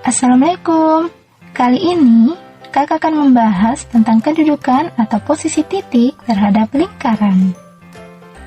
Assalamualaikum. Kali ini, kakak akan membahas tentang kedudukan atau posisi titik terhadap lingkaran.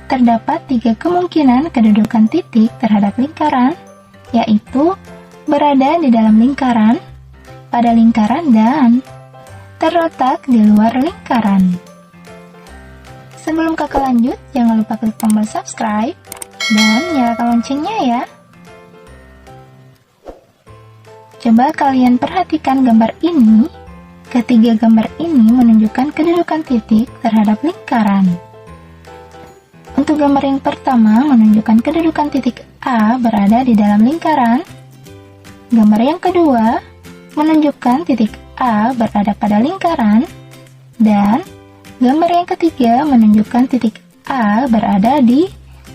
Terdapat 3 kemungkinan kedudukan titik terhadap lingkaran, yaitu berada di dalam lingkaran, pada lingkaran, dan terletak di luar lingkaran. Sebelum kakak lanjut, jangan lupa klik tombol subscribe dan nyalakan loncengnya ya. Coba kalian perhatikan gambar ini. Ketiga gambar ini menunjukkan kedudukan titik terhadap lingkaran. Untuk gambar yang pertama menunjukkan kedudukan titik A berada di dalam lingkaran. Gambar yang kedua menunjukkan titik A berada pada lingkaran. Dan gambar yang ketiga menunjukkan titik A berada di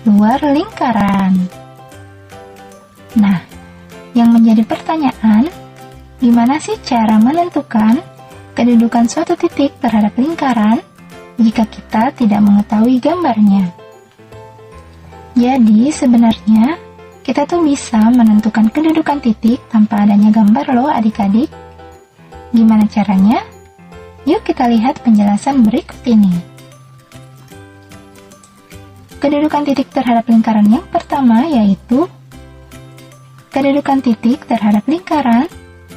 luar lingkaran. Nah, yang menjadi pertanyaan, gimana sih cara menentukan kedudukan suatu titik terhadap lingkaran jika kita tidak mengetahui gambarnya? Jadi sebenarnya kita tuh bisa menentukan kedudukan titik tanpa adanya gambar loh adik-adik. Gimana caranya? Yuk kita lihat penjelasan berikut ini. Kedudukan titik terhadap lingkaran yang pertama yaitu kedudukan titik terhadap lingkaran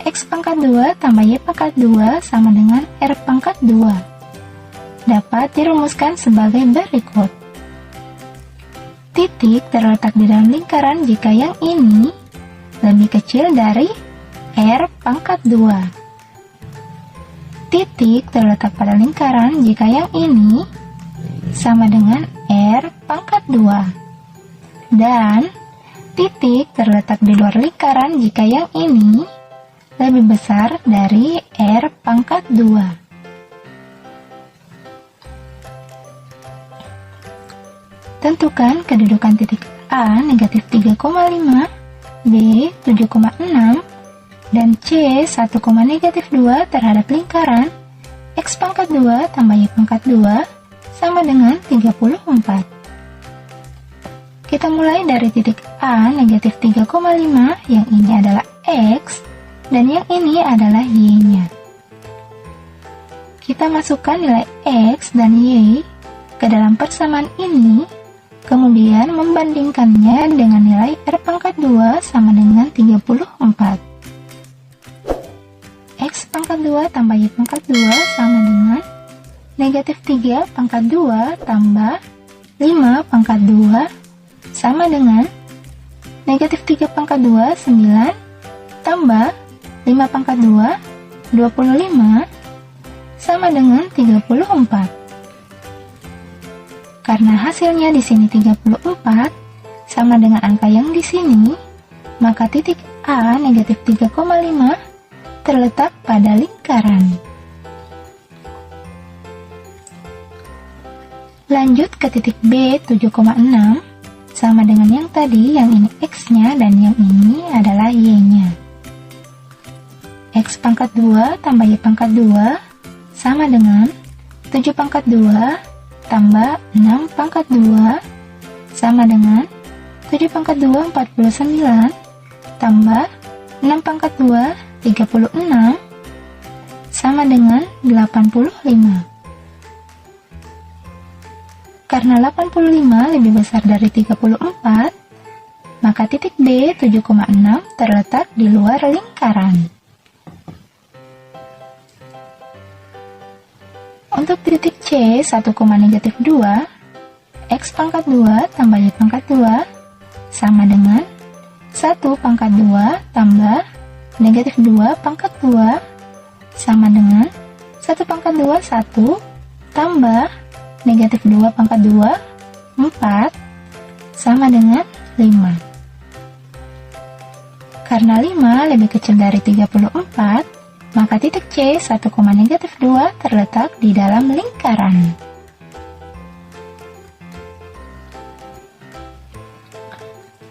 X pangkat 2 tambah Y pangkat 2 sama dengan R pangkat 2. Dapat dirumuskan sebagai berikut. Titik terletak di dalam lingkaran jika yang ini lebih kecil dari R pangkat 2. Titik terletak pada lingkaran jika yang ini sama dengan R pangkat 2. Dan titik terletak di luar lingkaran jika yang ini lebih besar dari R pangkat 2. Tentukan kedudukan titik A negatif 3,5, B 7,6, dan C 1, negatif 2 terhadap lingkaran X pangkat 2 tambah Y pangkat 2 sama dengan 34. Kita mulai dari titik A negatif 3,5, yang ini adalah X, dan yang ini adalah Y-nya. Kita masukkan nilai X dan Y ke dalam persamaan ini, kemudian membandingkannya dengan nilai R pangkat 2 sama dengan 34. X pangkat 2 tambah Y pangkat 2 sama dengan negatif 3 pangkat 2 tambah 5 pangkat 2 sama dengan negatif 3 pangkat 2, 9, tambah 5 pangkat 2, 25, sama dengan 34. Karena hasilnya di sini 34, sama dengan angka yang di sini, maka titik A negatif 3,5 terletak pada lingkaran. Lanjut ke titik B 7,6, sama dengan yang tadi, yang ini X-nya dan yang ini adalah Y-nya. X pangkat 2 tambah Y pangkat 2 sama dengan 7 pangkat 2 tambah 6 pangkat 2 sama dengan 7 pangkat 2, 49 tambah 6 pangkat 2, 36 sama dengan 85. Karena 85 lebih besar dari 34, maka titik B 7,6 terletak di luar lingkaran. Untuk titik C 1, negatif 2, X pangkat 2 tambah Y pangkat 2 sama dengan 1 pangkat 2 tambah negatif 2 pangkat 2 sama dengan 1 pangkat 2, 1 tambah negatif 2 pangkat 2, 4, sama dengan 5. Karena 5 lebih kecil dari 34, maka titik C 1, negatif 2 terletak di dalam lingkaran.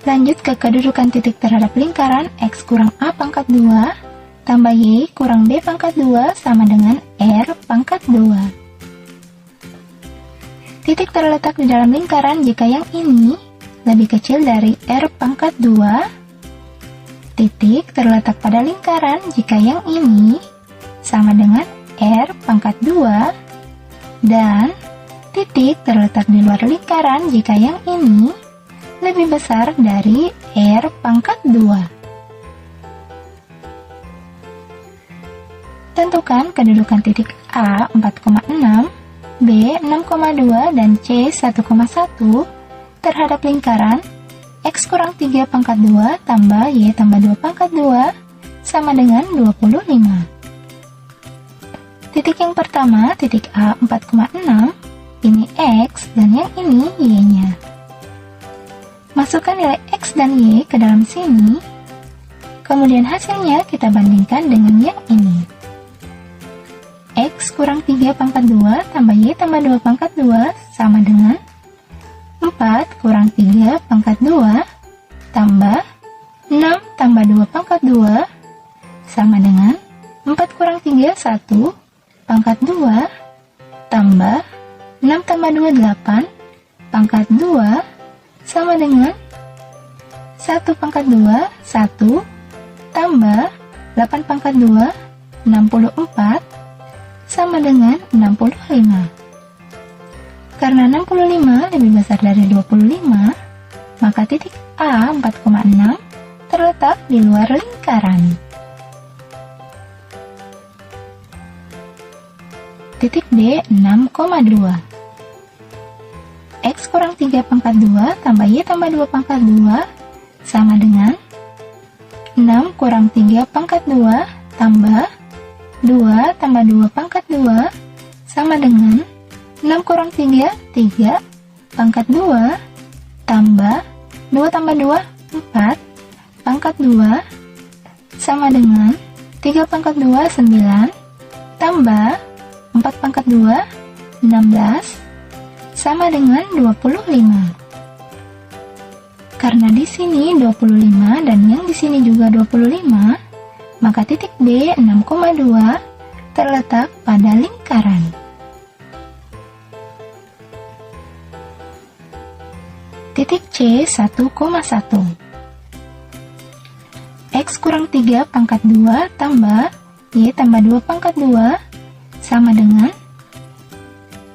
Lanjut ke kedudukan titik terhadap lingkaran X kurang A pangkat 2 tambah Y kurang B pangkat 2 sama dengan R pangkat 2. Titik terletak di dalam lingkaran jika yang ini lebih kecil dari R pangkat 2 Titik terletak pada lingkaran jika yang ini sama dengan R pangkat 2 dan titik terletak di luar lingkaran jika yang ini lebih besar dari R pangkat 2. Tentukan kedudukan titik A 4,6, B 6,2, dan C 1,1 terhadap lingkaran X kurang 3 pangkat 2 tambah Y tambah 2 pangkat 2 sama dengan 25. Titik yang pertama, titik A 4,6, ini X dan yang ini Y-nya. Masukkan nilai X dan Y ke dalam sini, kemudian hasilnya kita bandingkan dengan yang ini. X kurang 3 pangkat 2 tambah Y tambah 2 pangkat 2 sama dengan 4 kurang 3 pangkat 2 tambah 6 tambah 2 pangkat 2 sama dengan 4 kurang 3, 1 pangkat 2 tambah 6 tambah 2, 8 pangkat 2 sama dengan 1 pangkat 2, 1 tambah 8 pangkat 2, 64 sama dengan 65. Karena 65 lebih besar dari 25, maka titik A 4,6 terletak di luar lingkaran. Titik B 6,2. X kurang 3 pangkat 2 tambah Y tambah 2 pangkat 2 sama dengan 6 kurang 3 pangkat 2 tambah 2 tambah 2 pangkat 2 sama dengan 6 kurang 3, 3 pangkat 2 tambah 2 tambah 2, 4 pangkat 2 sama dengan 3 pangkat 2, 9 tambah 4 pangkat 2, 16 sama dengan 25. Karena di sini 25 dan yang di sini juga 25, maka titik B 6,2 terletak pada lingkaran. Titik C 1,1. X kurang 3 pangkat 2 tambah Y tambah 2 pangkat 2 sama dengan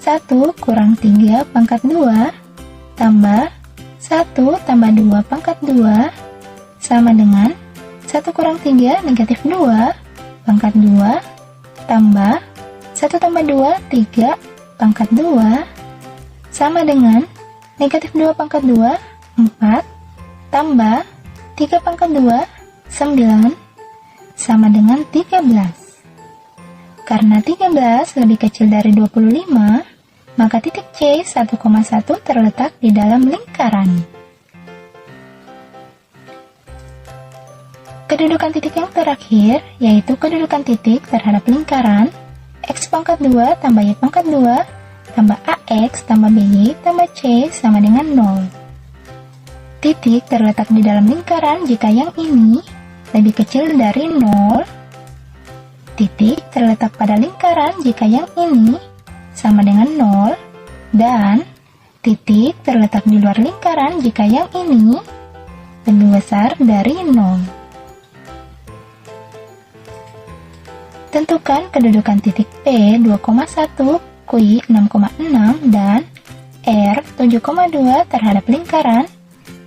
1 kurang 3 pangkat 2 tambah 1 tambah 2 pangkat 2 sama dengan 1 kurang 3 negatif 2 pangkat 2 tambah 1 tambah 2, 3 pangkat 2 sama dengan negatif 2 pangkat 2, 4 tambah 3 pangkat 2, 9 sama dengan 13. Karena 13 lebih kecil dari 25, maka titik C 1,1 terletak di dalam lingkaran. Kedudukan titik yang terakhir, yaitu kedudukan titik terhadap lingkaran X pangkat 2 tambah Y pangkat 2 tambah AX tambah BY tambah C sama dengan 0. Titik terletak di dalam lingkaran jika yang ini lebih kecil dari 0. Titik terletak pada lingkaran jika yang ini sama dengan 0. Dan titik terletak di luar lingkaran jika yang ini lebih besar dari 0. Tentukan kedudukan titik P 2,1, Q 6,6, dan R 7,2 terhadap lingkaran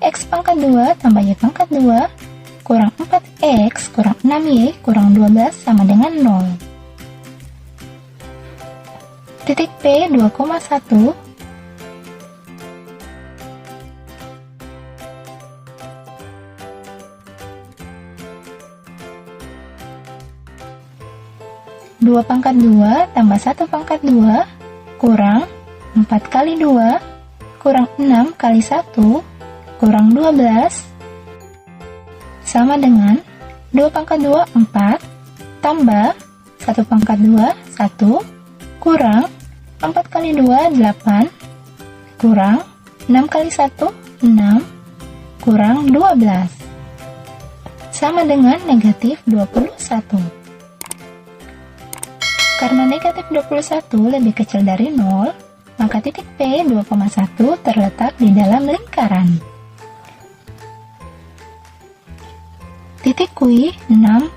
X pangkat 2 tambah Y pangkat 2 kurang 4X kurang 6Y kurang 12 sama dengan 0. Titik P 2,1 2 pangkat 2 tambah 1 pangkat 2 kurang 4 kali 2 kurang 6 kali 1 kurang 12 sama dengan 2 pangkat 2 4 tambah 1 pangkat 2 1 kurang 4 kali 2 8 kurang 6 kali 1 6 kurang 12 sama dengan negatif 21. Karena negatif 21 lebih kecil dari 0, maka titik P 2,1 terletak di dalam lingkaran. Titik kuih 6,6.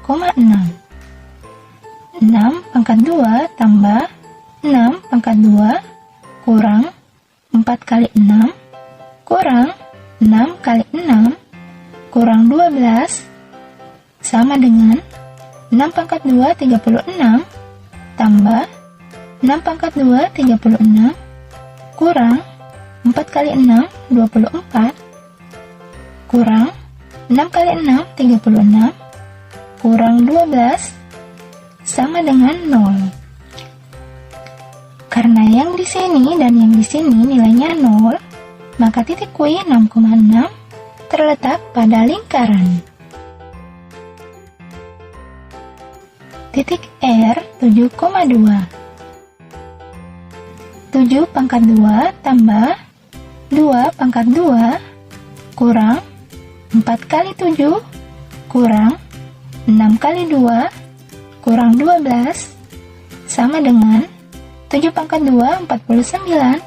6 pangkat 2 tambah 6 pangkat 2 kurang 4 kali 6 kurang 6 kali 6 kurang 12 sama dengan 6 pangkat 2 36 tambah 6 pangkat 2 36 kurang 4 kali 6 24 kurang 6 kali 6 36 kurang 12 sama dengan 0. Karena yang di sini dan yang di sini nilainya 0, maka titik kuih 6,6 terletak pada lingkaran. Titik R 7,2. 7 pangkat 2 tambah 2 pangkat 2 kurang 4 kali 7 kurang 6 kali 2 kurang 12 sama dengan 7 pangkat 2 49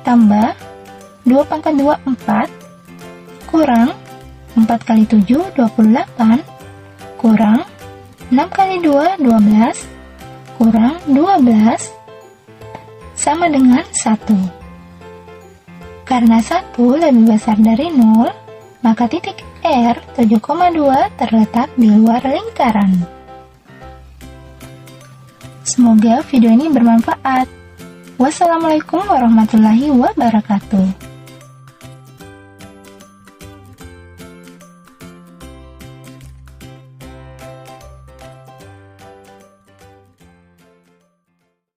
tambah 2 pangkat 2 4 kurang 4 kali 7 28 kurang 6 kali 2 12 kurang 12 sama dengan 1. Karena 1 lebih besar dari 0, maka titik R 7,2 terletak di luar lingkaran. Semoga video ini bermanfaat. Wassalamualaikum warahmatullahi wabarakatuh.